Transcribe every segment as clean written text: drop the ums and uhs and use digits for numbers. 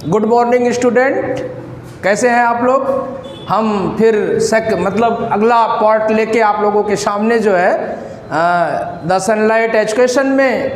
Good morning student, कैसे हैं आप लोग। हम फिर मतलब अगला पार्ट लेके आप लोगों के सामने जो है द सनलाइट एजुकेशन में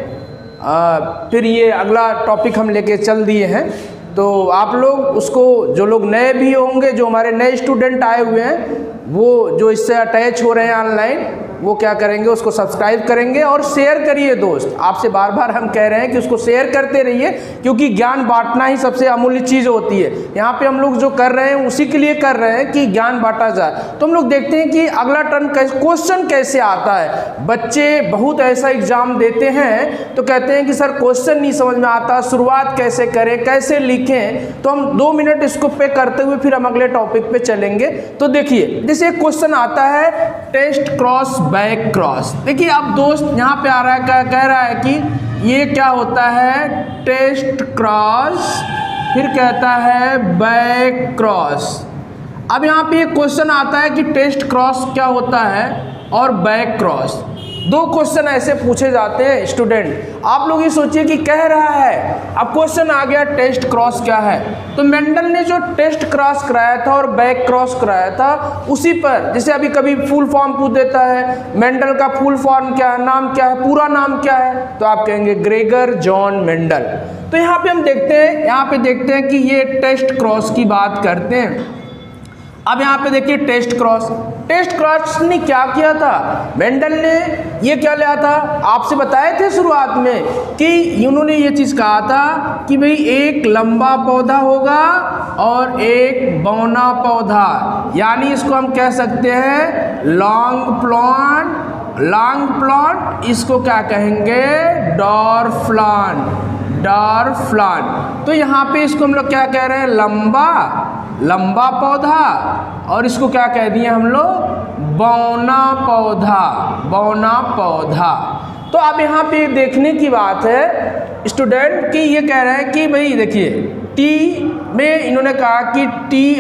फिर ये अगला टॉपिक हम लेके चल दिए हैं। तो आप लोग उसको, जो लोग नए भी होंगे, जो हमारे नए स्टूडेंट आए हुए हैं, वो जो इससे अटैच हो रहे हैं ऑनलाइन, वो क्या करेंगे, उसको सब्सक्राइब करेंगे और शेयर करिए। दोस्त, आपसे बार बार हम कह रहे हैं कि उसको शेयर करते रहिए, क्योंकि ज्ञान बांटना ही सबसे अमूल्य चीज़ होती है। यहाँ पे हम लोग जो कर रहे हैं उसी के लिए कर रहे हैं कि ज्ञान बांटा जाए। तो हम लोग देखते हैं कि अगला टर्म क्वेश्चन कैसे आता है। बच्चे बहुत ऐसा एग्जाम देते हैं तो कहते हैं कि सर क्वेश्चन नहीं समझ में आता, शुरुआत कैसे करें, कैसे लिखें। तो हम 2 मिनट इसको पे करते हुए फिर हम अगले टॉपिक पे चलेंगे। तो देखिए, जैसे एक क्वेश्चन आता है टेस्ट क्रॉस बैक क्रॉस। देखिए अब दोस्त यहाँ पे आ रहा है, क्या कह रहा है कि ये क्या होता है, टेस्ट क्रॉस, फिर कहता है बैक क्रॉस। अब यहाँ पे एक क्वेश्चन आता है कि टेस्ट क्रॉस क्या होता है और बैक क्रॉस। 2 क्वेश्चन ऐसे पूछे जाते हैं स्टूडेंट। आप लोग ये सोचिए कि कह रहा है, अब क्वेश्चन आ गया टेस्ट क्रॉस क्या है। तो मेंडल ने जो टेस्ट क्रॉस कराया था और बैक क्रॉस कराया था, उसी पर जैसे अभी कभी फुल फॉर्म पूछ देता है, मेंडल का फुल फॉर्म क्या है, नाम क्या है, पूरा नाम क्या है, तो आप कहेंगे ग्रेगर जॉन मेंडल। तो यहाँ पे हम देखते हैं, यहाँ पे देखते हैं कि ये टेस्ट क्रॉस की बात करते हैं। अब यहाँ पे देखिए टेस्ट क्रॉस ने क्या किया था, मेंडल ने ये क्या लिया था, आपसे बताए थे शुरुआत में कि उन्होंने ये चीज़ कहा था कि भाई एक लंबा पौधा होगा और एक बौना पौधा, यानी इसको हम कह सकते हैं लॉन्ग प्लांट, इसको क्या कहेंगे, डॉर्फ प्लांट। तो यहाँ पे इसको हम लोग क्या कह रहे हैं, लंबा पौधा, और इसको क्या कह दिए हम लोग, बौना पौधा। तो अब यहाँ पे देखने की बात है स्टूडेंट कि ये कह रहे हैं कि भाई देखिए टी में इन्होंने कहा कि टी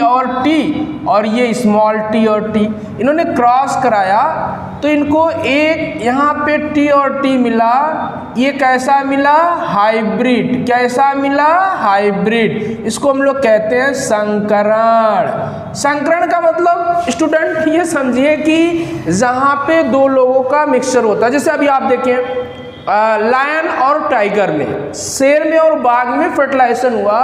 और ये स्मॉल टी और टी इन्होंने क्रॉस कराया, तो इनको एक यहाँ पे टी और टी मिला। ये कैसा मिला, हाइब्रिड। कैसा मिला, हाइब्रिड। इसको हम लोग कहते हैं संकरण का मतलब स्टूडेंट ये समझिए कि जहाँ पे 2 लोगों का मिक्सचर होता है। जैसे अभी आप देखें लायन और टाइगर में, शेर में और बाघ में फर्टिलाइजेशन हुआ,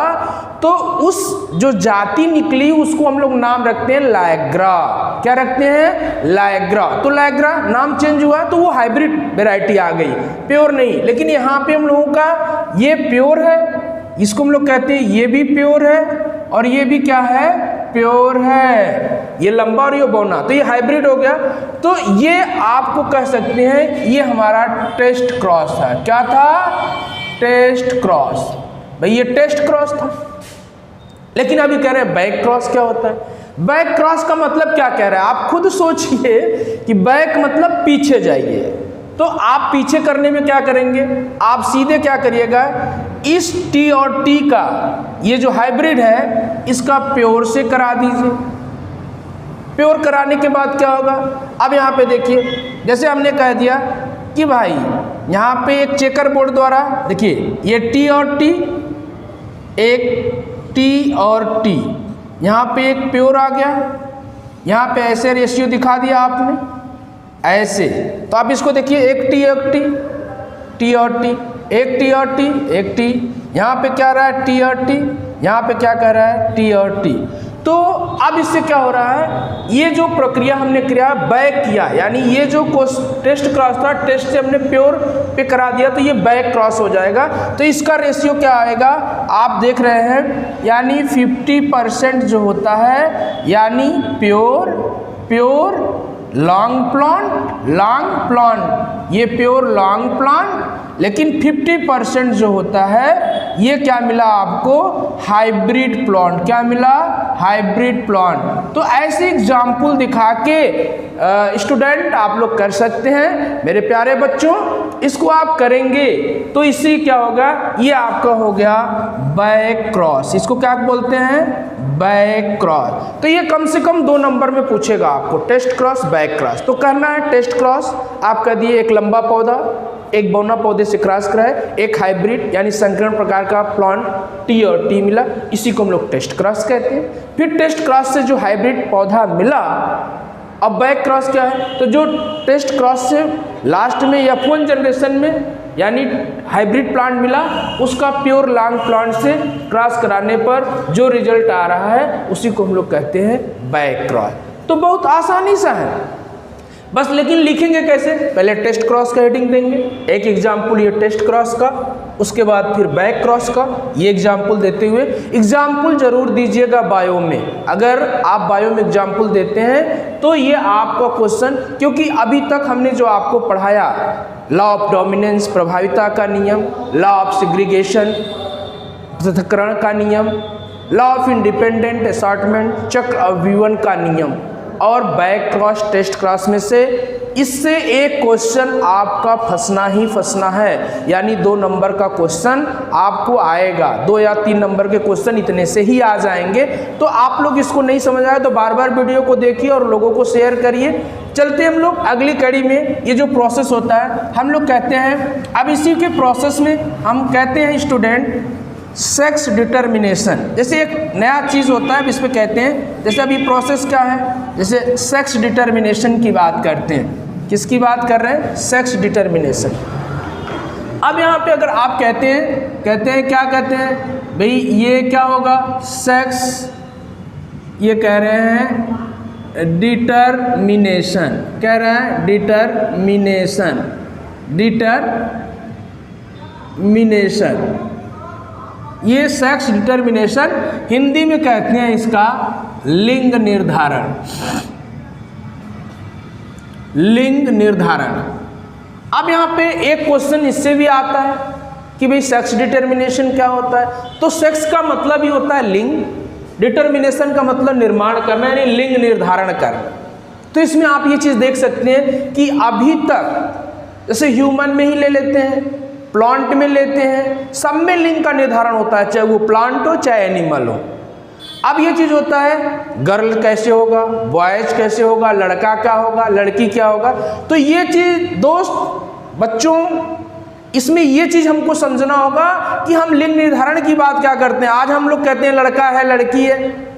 तो उस जो जाति निकली उसको हम लोग नाम रखते हैं लायग्रा। क्या रखते हैं, लायग्रा। तो लायग्रा नाम चेंज हुआ तो वो हाइब्रिड वैरायटी आ गई, प्योर नहीं। लेकिन यहाँ पे हम लोगों का ये प्योर है, इसको हम लोग कहते हैं ये भी प्योर है और ये भी क्या है, प्योर है। ये लंबा और ये बौना, तो ये हाइब्रिड हो गया। तो ये आपको कह सकते हैं ये हमारा टेस्ट क्रॉस था। क्या था, टेस्ट क्रॉस। भाई ये टेस्ट क्रॉस था। लेकिन अभी कह रहे हैं बैक क्रॉस क्या होता है। बैक क्रॉस का मतलब क्या कह रहा है, आप खुद सोचिए कि बैक मतलब पीछे जाइए। तो आप पीछे करने में क्या करेंगे, आप सीधे क्या करिएगा, इस टी और टी का ये जो हाइब्रिड है इसका प्योर से करा दीजिए। प्योर कराने के बाद क्या होगा, अब यहाँ पे देखिए, जैसे हमने कह दिया कि भाई यहाँ पे एक चेकर बोर्ड द्वारा देखिए ये टी और टी, एक टी और टी, यहाँ पे एक प्योर आ गया। यहाँ पे ऐसे रेशियो दिखा दिया आपने, ऐसे। तो आप इसको देखिए, एक टी और टी, टी और टी, एक टी और टी, एक टी। यहाँ पे क्या रहा है, टी और टी, यहाँ पे क्या कह रहा है, टी और टी। तो अब इससे क्या हो रहा है, ये जो प्रक्रिया हमने किया बैक किया, यानी ये जो टेस्ट क्रॉस था, टेस्ट से हमने प्योर पे करा दिया, तो ये बैक क्रॉस हो जाएगा। तो इसका रेशियो क्या आएगा, आप देख रहे हैं, यानी 50% जो होता है, यानी प्योर लॉन्ग प्लांट, ये प्योर लॉन्ग प्लांट। लेकिन 50% जो होता है ये क्या मिला आपको, हाइब्रिड प्लांट। क्या मिला, हाइब्रिड प्लांट। तो ऐसे एग्जाम्पल दिखा के स्टूडेंट आप लोग कर सकते हैं। मेरे प्यारे बच्चों, इसको आप करेंगे तो इससे क्या होगा, ये आपका हो गया बैक क्रॉस। इसको क्या बोलते हैं, बैक क्रॉस। तो ये कम से कम 2 नंबर में पूछेगा आपको, टेस्ट क्रॉस, बैक क्रॉस। तो करना है टेस्ट क्रॉस, आप कह दिए एक लंबा पौधा, एक बौना पौधे से क्रॉस करा है, एक हाइब्रिड यानी संकरण प्रकार का प्लांट टी और टी मिला, इसी को हम लोग टेस्ट क्रॉस कहते हैं। फिर टेस्ट क्रॉस से जो हाइब्रिड पौधा मिला, अब बैक क्रॉस क्या है, तो जो टेस्ट क्रॉस से लास्ट में या F1 जनरेशन में यानी हाइब्रिड प्लांट मिला, उसका प्योर लॉन्ग प्लांट से क्रॉस कराने पर जो रिजल्ट आ रहा है उसी को हम लोग कहते हैं बैक क्रॉस। तो बहुत आसानी सा है बस, लेकिन लिखेंगे कैसे, पहले टेस्ट क्रॉस का हेडिंग देंगे, एक एग्जाम्पल ये टेस्ट क्रॉस का, उसके बाद फिर बैक क्रॉस का, ये एग्जाम्पल देते हुए, एग्जाम्पल जरूर दीजिएगा बायो में। अगर आप बायो में एग्जाम्पल देते हैं तो ये आपका क्वेश्चन, क्योंकि अभी तक हमने जो आपको पढ़ाया लॉ ऑफ डोमिनेंस प्रभाविता का नियम, लॉ ऑफ सेग्रीगेशन पृथक्करण का नियम, लॉ ऑफ इंडिपेंडेंट असॉर्टमेंट चक्र अभिवन का नियम और बैक क्रॉस टेस्ट क्रॉस में से इससे एक क्वेश्चन आपका फंसना ही फंसना है, यानी 2 नंबर का क्वेश्चन आपको आएगा। 2 या 3 नंबर के क्वेश्चन इतने से ही आ जाएंगे। तो आप लोग इसको नहीं समझ आए तो बार बार वीडियो को देखिए और लोगों को शेयर करिए। चलते हम लोग अगली कड़ी में। ये जो प्रोसेस होता है हम लोग कहते हैं, अब इसी के प्रोसेस में हम कहते हैं स्टूडेंट सेक्स डिटर्मिनेशन। जैसे एक नया चीज़ होता है इस पर कहते हैं, जैसे अभी प्रोसेस क्या है, जैसे सेक्स डिटर्मिनेशन की बात करते हैं। किसकी बात कर रहे हैं, सेक्स डिटर्मिनेशन। अब यहाँ पे अगर आप कहते हैं क्या कहते हैं भाई, ये क्या होगा सेक्स, ये कह रहे हैं डिटर्मिनेशन, कह रहे हैं डिटर्मिनेशन, ये सेक्स डिटर्मिनेशन हिंदी में कहते हैं इसका लिंग निर्धारण, लिंग निर्धारण। अब यहाँ पे एक क्वेश्चन इससे भी आता है कि भाई सेक्स डिटर्मिनेशन क्या होता है, तो सेक्स का मतलब ही होता है लिंग, डिटर्मिनेशन का मतलब निर्माण करना यानी लिंग निर्धारण करना। तो इसमें आप ये चीज़ देख सकते हैं कि अभी तक जैसे ह्यूमन में ही ले लेते हैं, प्लांट में लेते हैं, सब में लिंग का निर्धारण होता है, चाहे वो प्लांट हो चाहे एनिमल हो। अब ये चीज़ होता है गर्ल कैसे होगा, बॉयज कैसे होगा, लड़का क्या होगा, लड़की क्या होगा। तो ये चीज़ दोस्त बच्चों, इसमें ये चीज़ हमको समझना होगा कि हम लिंग निर्धारण की बात क्या करते हैं। आज हम लोग कहते हैं लड़का है लड़की है,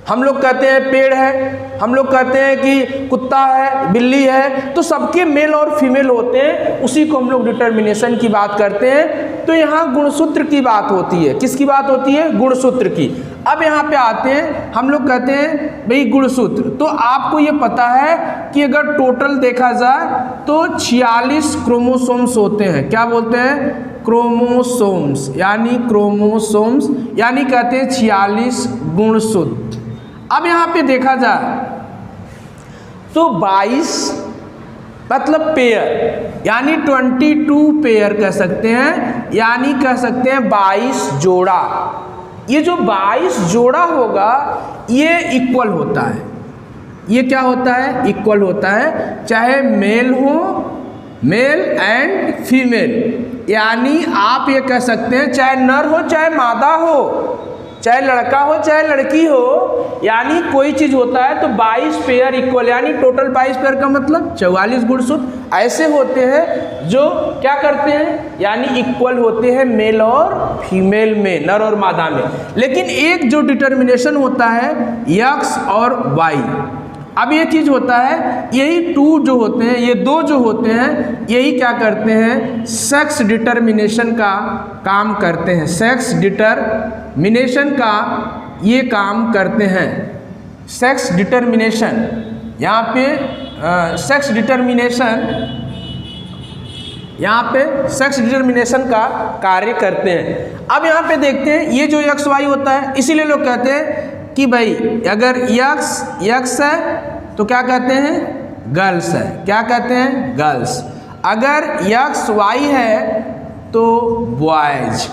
हम लोग कहते हैं पेड़ है, हम लोग कहते हैं कि कुत्ता है बिल्ली है, तो सबके मेल और फीमेल होते हैं, उसी को हम लोग डिटर्मिनेशन की बात करते हैं। तो यहाँ गुणसूत्र की बात होती है, किसकी बात होती है, गुणसूत्र की। अब यहाँ पे आते हैं, हम लोग कहते हैं भाई गुणसूत्र। तो आपको ये पता है कि अगर टोटल देखा जाए तो 46 क्रोमोसोम्स होते हैं। क्या बोलते हैं, क्रोमोसोम्स, यानी क्रोमोसोम्स यानी कहते हैं 46 गुणसूत्र। अब यहाँ पे देखा जाए तो 22 मतलब पेयर, यानी 22 पेयर कह सकते हैं, यानी कह सकते हैं 22 जोड़ा। ये जो 22 जोड़ा होगा ये इक्वल होता है, ये क्या होता है, इक्वल होता है, चाहे मेल हो, मेल एंड फीमेल, यानी आप ये कह सकते हैं चाहे नर हो चाहे मादा हो, चाहे लड़का हो चाहे लड़की हो, यानी कोई चीज़ होता है तो 22 पेयर इक्वल, यानी टोटल 22 पेयर का मतलब 44 गुणसूत्र ऐसे होते हैं जो क्या करते हैं, यानी इक्वल होते हैं मेल और फीमेल में, नर और मादा में। लेकिन एक जो डिटर्मिनेशन होता है एक्स और वाई, अब ये चीज़ होता है, यही 2 जो होते हैं, ये 2 जो होते हैं, यही क्या करते हैं, सेक्स डिटर्मिनेशन का काम करते हैं, सेक्स डिटर्मिनेशन का ये काम करते हैं। सेक्स डिटर्मिनेशन, यहाँ पे सेक्स डिटर्मिनेशन, यहाँ पे सेक्स डिटर्मिनेशन का कार्य करते हैं। अब यहाँ पे देखते हैं ये जो एक्स वाई होता है, इसीलिए लोग कहते हैं कि भाई अगर यक्स है तो क्या कहते हैं, गर्ल्स है, क्या कहते हैं, गर्ल्स। अगर यक्स वाई है तो बॉयज।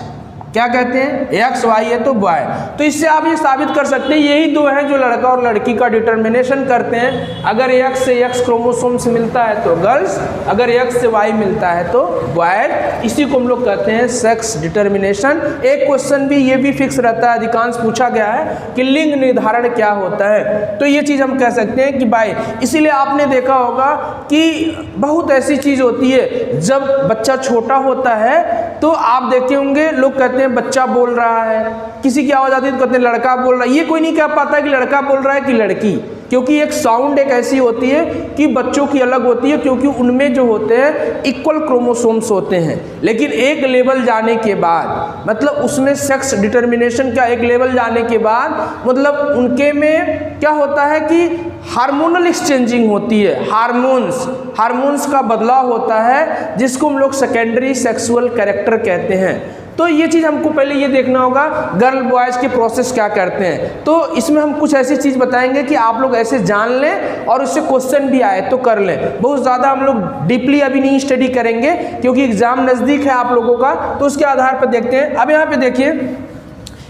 क्या कहते हैं, एक्स वाई है तो बॉय। तो इससे आप ये साबित कर सकते हैं यही दो हैं जो लड़का और लड़की का डिटर्मिनेशन करते हैं। अगर एक्स से एक्स क्रोमोसोम से मिलता है तो गर्ल्स, अगर एक्स से वाई मिलता है तो बॉयज। इसी को हम लोग कहते हैं सेक्स डिटर्मिनेशन। एक क्वेश्चन भी ये भी फिक्स रहता है, अधिकांश पूछा गया है कि लिंग निर्धारण क्या होता है, तो ये चीज़ हम कह सकते हैं कि बाय। इसीलिए आपने देखा होगा कि बहुत ऐसी चीज़ होती है जब बच्चा छोटा होता है तो आप देखे होंगे लोग कहते हैं बच्चा बोल रहा है, किसी की आवाज़ आती है तो कहते हैं लड़का बोल रहा है। ये कोई नहीं कह पाता कि लड़का बोल रहा है कि लड़की, क्योंकि एक साउंड एक ऐसी होती है कि बच्चों की अलग होती है, क्योंकि उनमें जो होते हैं इक्वल क्रोमोसोम्स होते हैं। लेकिन एक लेवल जाने के बाद, मतलब उसमें सेक्स डिटर्मिनेशन का एक लेवल जाने के बाद मतलब उनके में क्या होता है कि हार्मोनल एक्सचेंजिंग होती है, हार्मोन्स का बदलाव होता है, जिसको हम लोग सेकेंडरी सेक्सुअल कैरेक्टर कहते हैं। तो ये चीज़ हमको पहले ये देखना होगा गर्ल बॉयज़ के प्रोसेस क्या करते हैं। तो इसमें हम कुछ ऐसी चीज़ बताएंगे कि आप लोग ऐसे जान लें और उससे क्वेश्चन भी आए तो कर लें। बहुत ज़्यादा हम लोग डीपली अभी नहीं स्टडी करेंगे क्योंकि एग्ज़ाम नज़दीक है आप लोगों का, तो उसके आधार पर देखते हैं। अब यहाँ पे देखिए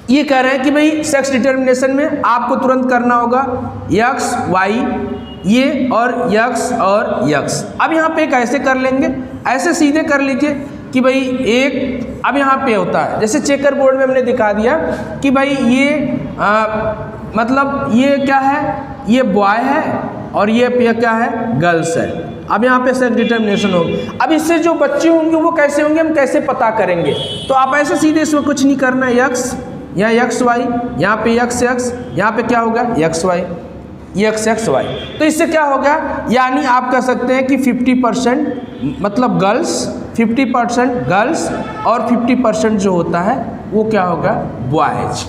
ये कह रहे हैं कि भाई सेक्स डिटर्मिनेशन में आपको तुरंत करना होगा एक्स वाई ये और यक्स और यक्स। अब यहाँ पे कैसे कर लेंगे, ऐसे सीधे कर लीजिए कि भाई एक, अब यहाँ पे होता है जैसे चेकर बोर्ड में हमने दिखा दिया कि भाई ये मतलब ये क्या है, ये बॉय है और ये क्या है, गर्ल्स है। अब यहाँ पे सेक्स डिटर्मिनेशन होगा। अब इससे जो बच्चे होंगे वो कैसे होंगे, हम कैसे पता करेंगे, तो आप ऐसे सीधे इसमें कुछ नहीं करना है, यक्स या यक्स वाई, यहाँ पे यक्स यक्स, यहाँ पे क्या होगा x y, x x y. तो इससे क्या होगा, यानी आप कह सकते हैं कि 50% मतलब गर्ल्स, 50% गर्ल्स और 50% जो होता है वो क्या होगा, बॉयज।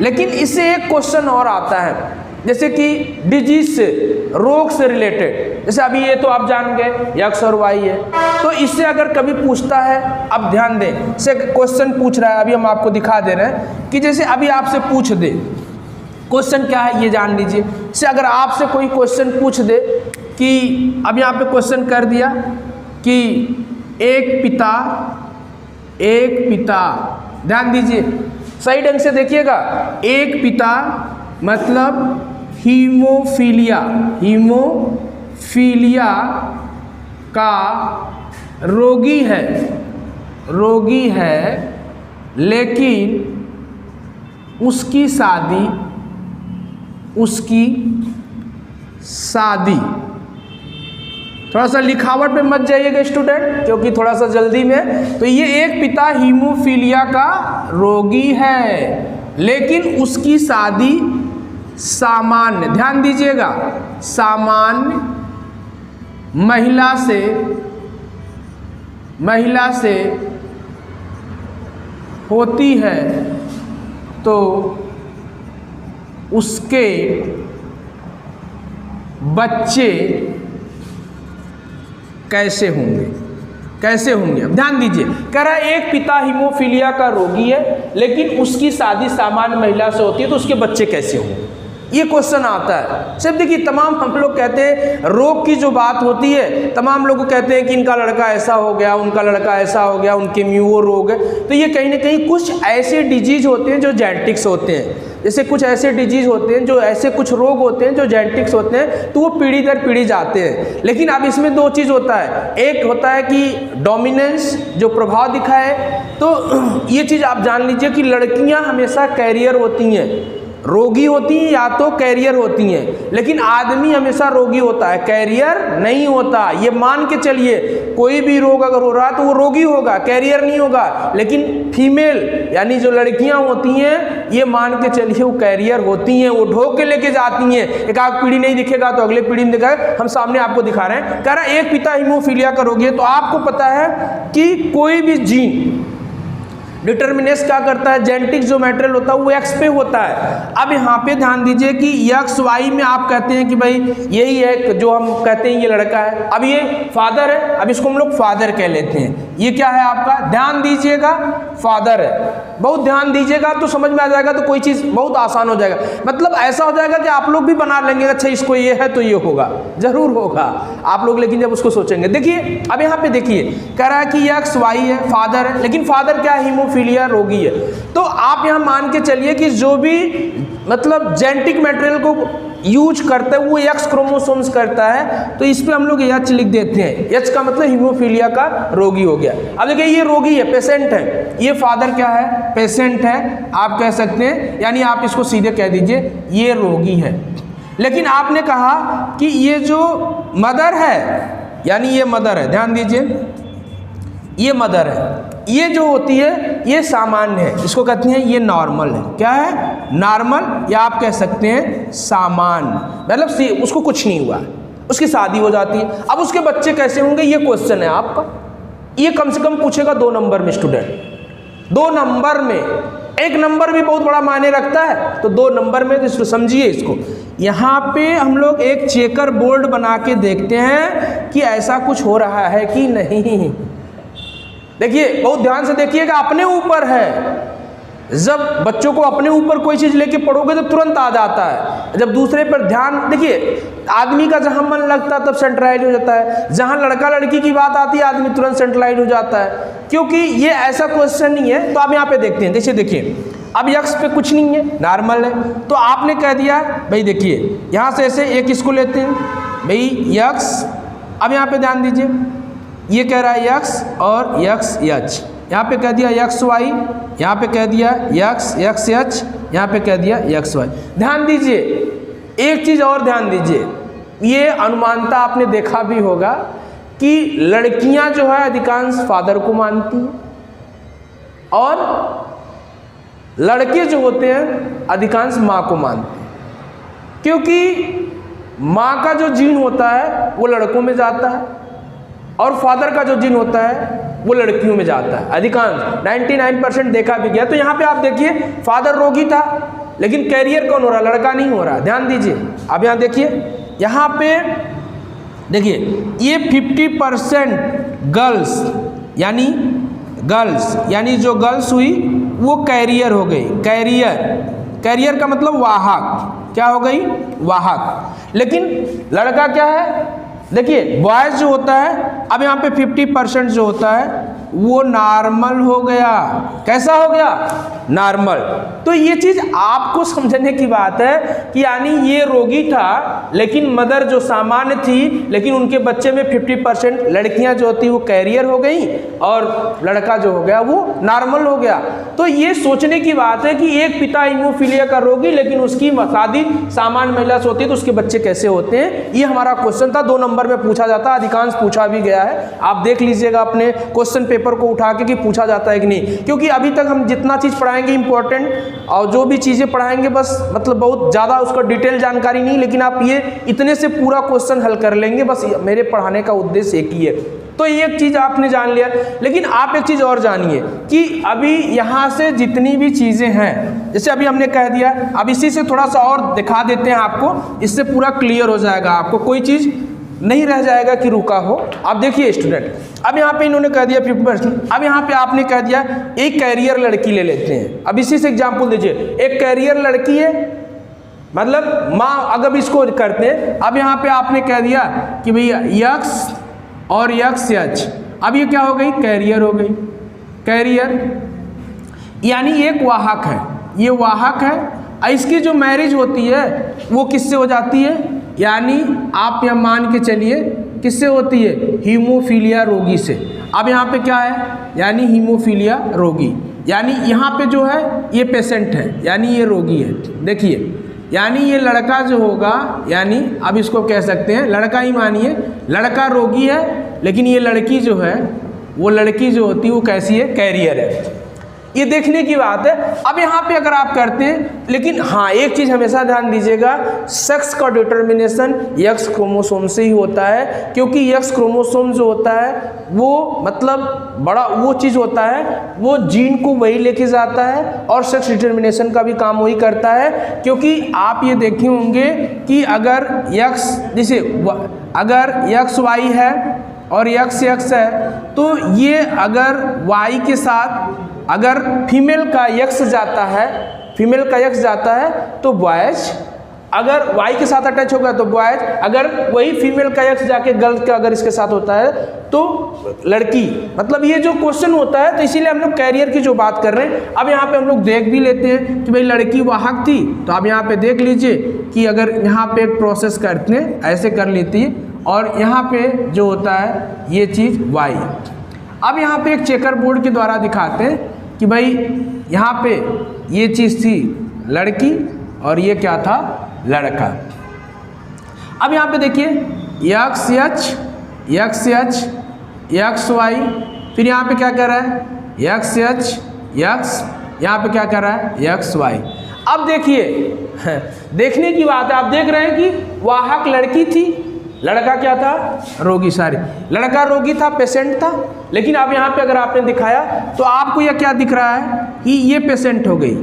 लेकिन इससे एक क्वेश्चन और आता है, जैसे कि डिजीज से, रोग से रिलेटेड, जैसे अभी ये तो आप जान गए एक्स और वाई है, तो इससे अगर कभी पूछता है, अब ध्यान दें, से क्वेश्चन पूछ रहा है, अभी हम आपको दिखा दे रहे हैं कि जैसे अभी आपसे पूछ दे, क्वेश्चन क्या है ये जान लीजिए। से अगर आपसे कोई क्वेश्चन पूछ दे कि अब यहाँ पे क्वेश्चन कर दिया कि एक पिता, ध्यान दीजिए सही ढंग से देखिएगा, एक पिता मतलब हीमोफीलिया का रोगी है लेकिन उसकी शादी, थोड़ा सा लिखावट पे मत जाइएगा स्टूडेंट क्योंकि थोड़ा सा जल्दी में। तो ये एक पिता हीमोफीलिया का रोगी है लेकिन उसकी शादी सामान्य, ध्यान दीजिएगा, सामान्य महिला से होती है तो उसके बच्चे कैसे होंगे। अब ध्यान दीजिए, कह रहा है एक पिता हीमोफीलिया का रोगी है लेकिन उसकी शादी सामान्य महिला से होती है तो उसके बच्चे कैसे होंगे, ये क्वेश्चन आता है। सिर्फ देखिए, तमाम हम लोग कहते हैं रोग की जो बात होती है, तमाम लोग कहते हैं कि इनका लड़का ऐसा हो गया, उनका लड़का ऐसा हो गया, उनके में वो रोग है। तो ये कहीं ना कहीं कुछ ऐसे डिजीज होते हैं जो जेनेटिक्स होते हैं, जैसे कुछ ऐसे डिजीज होते हैं जो ऐसे कुछ रोग होते हैं जो जेनेटिक्स होते हैं, तो वो पीढ़ी दर पीढ़ी जाते हैं। लेकिन अब इसमें दो चीज़ होता है, एक होता है कि डोमिनेंस जो प्रभाव दिखाए, तो ये चीज़ आप जान लीजिए कि लड़कियां हमेशा कैरियर होती हैं, रोगी होती हैं या तो कैरियर होती हैं, लेकिन आदमी हमेशा रोगी होता है, कैरियर नहीं होता। ये मान के चलिए, कोई भी रोग अगर हो रहा है तो वो रोगी होगा, कैरियर नहीं होगा। लेकिन फीमेल यानी जो लड़कियां होती हैं, ये मान के चलिए वो कैरियर होती हैं, वो ढो के लेके जाती हैं। एक आध पीढ़ी नहीं दिखेगा तो अगले पीढ़ी में दिखाएगा। हम सामने आपको दिखा रहे हैं, कह रहा है एक पिता हीमोफीलिया का रोगी है, तो आपको पता है कि कोई भी जीन डिटर्मिनेस क्या करता है, जेनेटिक जो मटेरियल होता है वो एक्स पे होता है। अब यहाँ पे ध्यान दीजिए कि एक्स वाई में आप कहते हैं कि भाई यही है जो हम कहते हैं ये लड़का है, अब ये फादर है, अब इसको हम लोग फादर कह लेते हैं। ये क्या है आपका, ध्यान दीजिएगा, फादर है। बहुत ध्यान दीजिएगा तो समझ में आ जाएगा, तो कोई चीज़ बहुत आसान हो जाएगा। मतलब ऐसा हो जाएगा कि आप लोग भी बना लेंगे, अच्छा इसको ये है तो ये होगा, जरूर होगा आप लोग, लेकिन जब उसको सोचेंगे। देखिए अब यहाँ पे देखिए कह रहा है कि एक्स वाई है, फादर है, लेकिन फादर क्या है, हीमोफीलिया रोगी है। तो आप यहाँ मान के चलिए कि जो भी मतलब जेनेटिक मटेरियल को यूज करते हैं वो एक्स क्रोमोसोम्स करता है, तो इस पे हम लोग एच लिख देते हैं। एच का मतलब हीमोफीलिया का रोगी हो गया। अब देखिए ये रोगी है, पेशेंट है, ये फादर क्या है, पेशेंट है, आप कह सकते हैं, यानी आप इसको सीधे कह दीजिए ये रोगी है। लेकिन आपने कहा कि ये जो मदर है, यानी ये मदर है, ध्यान दीजिए ये मदर है, ये जो होती है ये सामान्य है, इसको कहते हैं ये नॉर्मल है। क्या है, नॉर्मल, या आप कह सकते हैं सामान्य, मतलब उसको कुछ नहीं हुआ, उसकी शादी हो जाती है। अब उसके बच्चे कैसे होंगे, ये क्वेश्चन है आपका, ये कम से कम पूछेगा 2 नंबर में स्टूडेंट, 2 नंबर में। 1 नंबर भी बहुत बड़ा मायने रखता है, तो 2 नंबर में तो समझिए इसको। यहाँ पे हम लोग एक चेकर बोर्ड बना के देखते हैं कि ऐसा कुछ हो रहा है कि नहीं। देखिए बहुत ध्यान से देखिएगा, अपने ऊपर है। जब बच्चों को अपने ऊपर कोई चीज लेके पढ़ोगे तो तुरंत आ जाता है, जब दूसरे पर ध्यान, देखिए आदमी का जहां मन लगता है तब सेंट्रलाइज हो जाता है, जहां लड़का लड़की की बात आती है आदमी तुरंत सेंट्रलाइज हो जाता है, क्योंकि ये ऐसा क्वेश्चन नहीं है। तो आप यहाँ पे देखते हैं, देखिए अब यक्स पे कुछ नहीं है, नॉर्मल है, तो आपने कह दिया भाई, देखिए यहाँ से ऐसे एक इसको लेते हैं भाई यक्स। अब यहाँ पे ध्यान दीजिए, ये कह रहा है यक्स और यक्स एच, यहाँ पे कह दिया यक्स वाई, यहाँ पे कह दिया यक्स एक्स एच, यहाँ पे कह दिया यक्स वाई। ध्यान दीजिए एक चीज़ और ध्यान दीजिए, ये अनुमानता आपने देखा भी होगा कि लड़कियां जो है अधिकांश फादर को मानती हैं और लड़के जो होते हैं अधिकांश माँ को मानते हैं, क्योंकि माँ का जो जीन होता है वो लड़कों में जाता है और फादर का जो जीन होता है वो लड़कियों में जाता है, अधिकांश 99% देखा भी गया। तो यहाँ पे आप देखिए फादर रोगी था, लेकिन कैरियर कौन हो रहा, लड़का नहीं हो रहा। ध्यान दीजिए, अब यहाँ देखिए, यहाँ पे देखिए ये 50% गर्ल्स, यानी जो गर्ल्स हुई वो कैरियर हो गई। कैरियर का मतलब वाहक, क्या हो गई, वाहक। लेकिन लड़का क्या है, देखिए बॉयज जो होता है, अब यहाँ पे 50% जो होता है वो नॉर्मल हो गया। कैसा हो गया, नॉर्मल। तो ये चीज आपको समझने की बात है कि यानी ये रोगी था, लेकिन मदर जो सामान्य थी, लेकिन उनके बच्चे में 50% लड़कियां जो होती वो कैरियर हो गई और लड़का जो हो गया वो नॉर्मल हो गया। तो ये सोचने की बात है कि एक पिता हीमोफीलिया का रोगी, लेकिन उसकी शादी सामान्य महिला से होती है, तो उसके बच्चे कैसे होते हैं। ये हमारा क्वेश्चन था, 2 नंबर में पूछा जाता है, अधिकांश पूछा भी गया है। आप देख लीजिएगा अपने क्वेश्चन पेपर को उठा के कि पूछा जाता है कि नहीं, क्योंकि अभी तक हम जितना चीज पढ़ाएंगे इंपॉर्टेंट, और जो भी चीजें पढ़ाएंगे बस मतलब बहुत ज्यादा उसका डिटेल जानकारी नहीं, लेकिन आप ये इतने से पूरा क्वेश्चन हल कर लेंगे। बस मेरे पढ़ाने का उद्देश्य एक ही है। तो एक चीज आपने जान लिया, लेकिन आप एक चीज और जानिए कि अभी यहां से जितनी भी चीजें हैं, जैसे अभी हमने कह दिया, अब इसी से थोड़ा सा और दिखा देते हैं आपको, इससे पूरा क्लियर हो जाएगा, आपको कोई चीज नहीं रह जाएगा कि रुका हो। अब देखिए स्टूडेंट, अब यहाँ पे इन्होंने कह दिया 50%, अब यहाँ पे आपने कह दिया एक कैरियर लड़की ले लेते हैं। अब इसी से एग्जांपल दीजिए, एक कैरियर लड़की है, मतलब माँ, अगर इसको करते हैं, अब यहाँ पे आपने कह दिया कि भैया यक्स और यक्स एच, अब ये क्या हो गई, कैरियर हो गई। कैरियर यानी एक वाहक है, ये वाहक है। इसकी जो मैरिज होती है वो किससे हो जाती है, यानी आप यह मान के चलिए किससे होती है, हीमोफीलिया रोगी से। अब यहाँ पे क्या है, यानी हीमोफीलिया रोगी, यानी यहाँ पे जो है ये पेशेंट है, यानी ये रोगी है। देखिए यानी ये लड़का जो होगा, यानी अब इसको कह सकते हैं लड़का ही मानिए, लड़का रोगी है, लेकिन ये लड़की जो है, वो लड़की जो होती है वो कैसी है, कैरियर है। ये देखने की बात है। अब यहाँ पे अगर आप करते हैं, लेकिन हाँ एक चीज़ हमेशा ध्यान दीजिएगा, सेक्स का डिटर्मिनेशन एक्स क्रोमोसोम से ही होता है, क्योंकि एक्स क्रोमोसोम जो होता है वो मतलब बड़ा वो चीज़ होता है, वो जीन को वही लेके जाता है और सेक्स डिटर्मिनेशन का भी काम वही करता है। क्योंकि आप ये देखे होंगे कि अगर एक्स, जैसे अगर एक्स वाई है और एक्स एक्स है, तो ये अगर वाई के साथ अगर फीमेल का एक्स जाता है, फीमेल का एक्स जाता है तो बॉयज, अगर वाई के साथ अटैच होगा तो बॉयज, अगर वही फीमेल का एक्स जाके गर्ल का अगर इसके साथ होता है तो लड़की। मतलब ये जो क्वेश्चन होता है, तो इसीलिए हम लोग कैरियर की जो बात कर रहे हैं। अब यहाँ पे हम लोग देख भी लेते हैं कि भाई लड़की वाहक थी, तो आप यहाँ पे देख लीजिए कि अगर यहाँ पे एक प्रोसेस करते हैं, ऐसे कर लेती है, और यहाँ पे जो होता है ये चीज़ वाई। अब यहाँ पे एक चेकर बोर्ड के द्वारा दिखाते हैं कि भाई यहाँ पे ये चीज़ थी लड़की और ये क्या था, लड़का। अब यहाँ पे देखिए एक्स एच एक्स वाई, फिर यहाँ पे क्या कर रहा है एक्स एच एक्स, यहाँ पे क्या कर रहा है एक्स वाई। अब देखिए देखने की बात है, आप देख रहे हैं कि वाहक लड़की थी, लड़का क्या था, रोगी। सारी लड़का रोगी था, पेशेंट था, लेकिन अब यहाँ पे अगर आपने दिखाया तो आपको यह क्या दिख रहा है कि ये पेशेंट हो गई,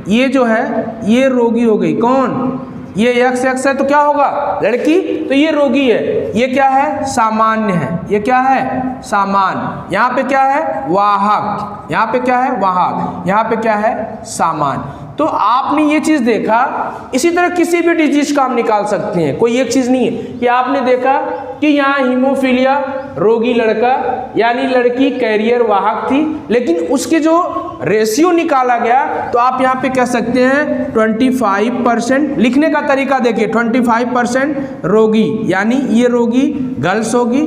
ये जो है ये रोगी हो गई। कौन, ये एक्स एक्स है तो क्या होगा लड़की, तो ये रोगी है। ये क्या है, सामान्य है, ये क्या है सामान्य। यहाँ पे क्या है वाहक, यहाँ पे क्या है वाहक, यहाँ पे क्या है सामान्य। तो आपने ये चीज़ देखा, इसी तरह किसी भी डिजीज का हम निकाल सकते हैं, कोई एक चीज़ नहीं है कि आपने देखा कि यहाँ हीमोफीलिया रोगी लड़का, यानी लड़की कैरियर वाहक थी, लेकिन उसके जो रेशियो निकाला गया तो आप यहाँ पे कह सकते हैं 25%। लिखने का तरीका देखिए, 25% रोगी, यानी ये रोगी गर्ल्स होगी,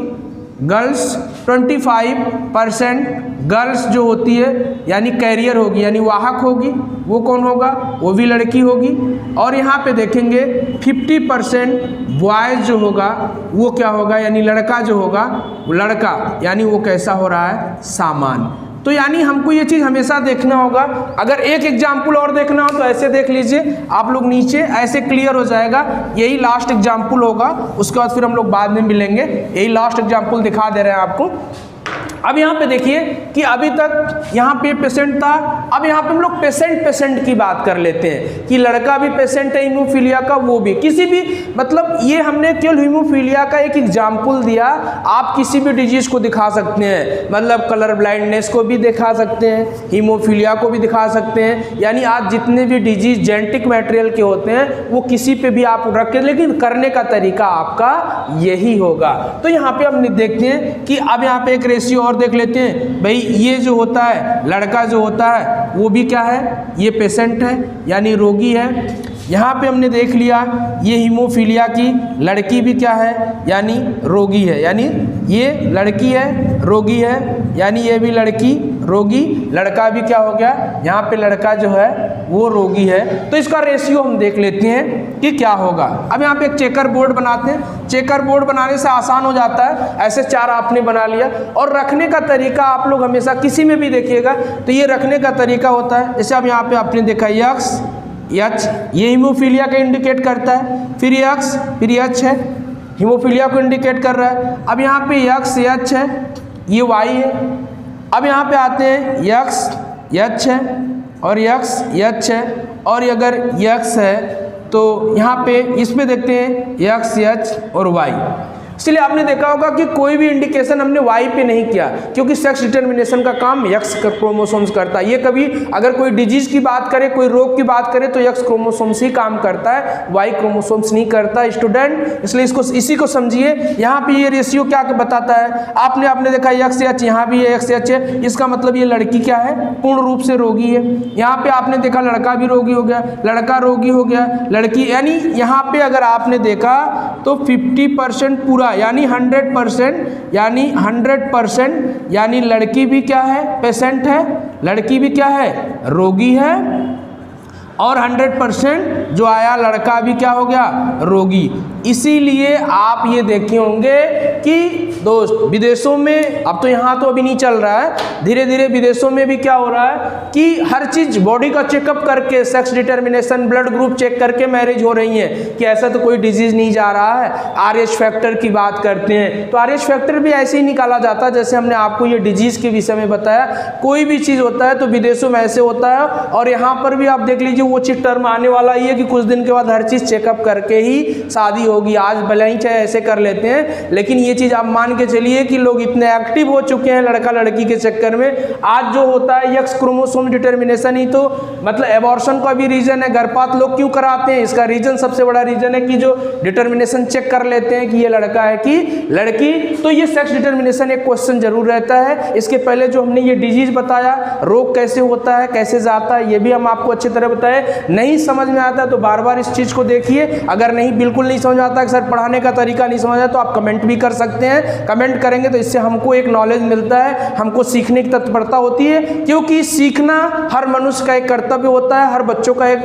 गर्ल्स 25% गर्ल्स जो होती है यानी कैरियर होगी, यानी वाहक होगी, वो कौन होगा, वो भी लड़की होगी। और यहाँ पे देखेंगे 50% बॉयज जो होगा वो क्या होगा, यानी लड़का जो होगा वो लड़का, यानी वो कैसा हो रहा है सामान्य। तो यानी हमको ये चीज़ हमेशा देखना होगा। अगर एक एग्जाम्पल और देखना हो तो ऐसे देख लीजिए आप लोग, नीचे ऐसे क्लियर हो जाएगा। यही लास्ट एग्जाम्पल होगा, उसके बाद फिर हम लोग बाद में मिलेंगे। यही लास्ट एग्जाम्पल दिखा दे रहे हैं आपको। अब यहाँ पे देखिए कि अभी तक यहाँ पे पेशेंट था, अब यहाँ पे हम लोग पेशेंट की बात कर लेते हैं कि लड़का भी पेशेंट है हीमोफीलिया का, वो भी किसी भी, मतलब ये हमने केवल हीमोफीलिया का एक एग्जाम्पल दिया। आप किसी भी डिजीज को दिखा सकते हैं, मतलब कलर ब्लाइंडनेस को भी दिखा सकते हैं, हीमोफीलिया को भी दिखा सकते हैं, यानी आज जितने भी डिजीज जेनेटिक मटेरियल के होते हैं वो किसी पे भी आप रखें, लेकिन करने का तरीका आपका यही होगा। तो यहाँ पे हम देखते हैं कि अब यहाँ पे एक रेशियो देख लेते हैं। भाई ये जो होता है लड़का जो होता है वो भी क्या है, ये पेशेंट है यानी रोगी है। यहाँ पे हमने देख लिया ये हीमोफीलिया की लड़की भी क्या है, यानी रोगी है, यानी ये लड़की है रोगी है, यानी ये भी लड़की रोगी, लड़का भी क्या हो गया, यहाँ पे लड़का जो है वो रोगी है। तो इसका रेशियो हम देख लेते हैं कि क्या होगा। अब यहाँ पे एक चेकर बोर्ड बनाते हैं। चेकर बोर्ड बनाने से आसान हो जाता है, ऐसे चार आपने बना लिया, और रखने का तरीका आप लोग हमेशा किसी में भी देखिएगा तो ये रखने का तरीका होता है। जैसे अब यहाँ पे आपने देखा एक्स एच, ये हीमोफीलिया का इंडिकेट करता है, फिर एक्स फिर एच है, हीमोफीलिया को इंडिकेट कर रहा है। अब यहाँ पे एक्स एच है, ये वाई है। अब यहाँ पे आते हैं एक्स एच है और एक्स एच है, और अगर एक्स है तो यहाँ पे इसमें देखते हैं एक्स एच और वाई। इसलिए आपने देखा होगा कि कोई भी इंडिकेशन हमने वाई पे नहीं किया, क्योंकि सेक्स डिटर्मिनेशन का काम एक्स क्रोमोसोम्स करता है। ये कभी अगर कोई डिजीज की बात करे, कोई रोग की बात करे तो एक्स क्रोमोसोम्स ही काम करता है, वाई क्रोमोसोम्स नहीं करता स्टूडेंट। इसलिए इसको इसी को समझिए। यहाँ पे ये रेशियो क्या बताता है, आपने देखा एक्स एच, यहाँ भी एक्स एच है, इसका मतलब ये लड़की क्या है, पूर्ण रूप से रोगी है। यहाँ पे आपने देखा लड़का भी रोगी हो गया, लड़का रोगी हो गया, लड़की, यानी यहाँ पे अगर आपने देखा तो 50% पूरा, यानी 100%, यानी 100%, यानी लड़की भी क्या है, पेशेंट है, लड़की भी क्या है, रोगी है, और 100% जो आया लड़का भी क्या हो गया, रोगी। इसीलिए आप ये देखे होंगे कि दोस्त विदेशों में, अब तो यहाँ तो अभी नहीं चल रहा है, धीरे धीरे विदेशों में भी क्या हो रहा है कि हर चीज़ बॉडी का चेकअप करके, sex determination, blood group check करके मैरिज हो रही है, कि ऐसा तो कोई डिजीज़ नहीं जा रहा है। RH फैक्टर की बात करते हैं तो RH फैक्टर भी ऐसे ही निकाला जाता है जैसे हमने आपको ये डिजीज़ के विषय में बताया। कोई भी चीज़ होता है तो विदेशों में ऐसे होता है, और यहाँ पर भी आप देख लीजिए वो चीज टर्म आने वाला ही है कि कुछ दिन के बाद हर चीज़ चेकअप करके ही शादी जो होगी, आज भले ही चाहे ऐसे कर लेते हैं, लेकिन ये चीज़ आप मान के चलिए कि लोग इतने एक्टिव हो चुके हैं लड़का लड़की के चक्कर में। आज जो होता है एक्स क्रोमोसोम डिटर्मिनेशन ही तो मतलब एबॉर्शन का भी रीजन है। गर्भपात लोग क्यों कराते हैं, इसका रीजन सबसे बड़ा रीजन है कि जो डिटर्मिनेशन चेक कर लेते हैं कि ये लड़का है कि लड़की। तो ये सेक्स डिटर्मिनेशन एक क्वेश्चन जरूर रहता है। इसके पहले जो हमने ये डिजीज बताया, रोग कैसे होता है, कैसे जाता है, ये भी हम आपको अच्छी तरह बताए। नहीं समझ में आता है तो बार बार इस चीज को देखिए। अगर नहीं बिल्कुल नहीं समझ आता, सर पढ़ाने का तरीका नहीं समझ आता, तो आप कमेंट भी कर सकते हैं। कमेंट करेंगे तो इससे हमको एक नॉलेज मिलता है, हमको सीखने की तत्परता होती है, क्योंकि सीखना हर मनुष्य का एक कर्तव्य होता है। हर बच्चों का एक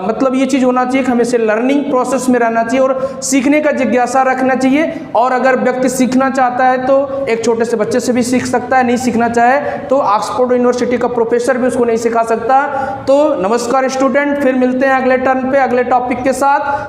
मतलब ये चीज होना चाहिए कि हमें से लर्निंग प्रोसेस में रहना चाहिए और सीखने का जिज्ञासा रखना चाहिए। और अगर व्यक्ति सीखना चाहता है तो एक छोटे से बच्चे से भी सीख सकता है, नहीं सीखना चाहे तो ऑक्सफोर्ड यूनिवर्सिटी का प्रोफेसर भी उसको नहीं सिखा सकता। तो नमस्कार स्टूडेंट, फिर मिलते हैं अगले टर्न पे अगले टॉपिक के साथ।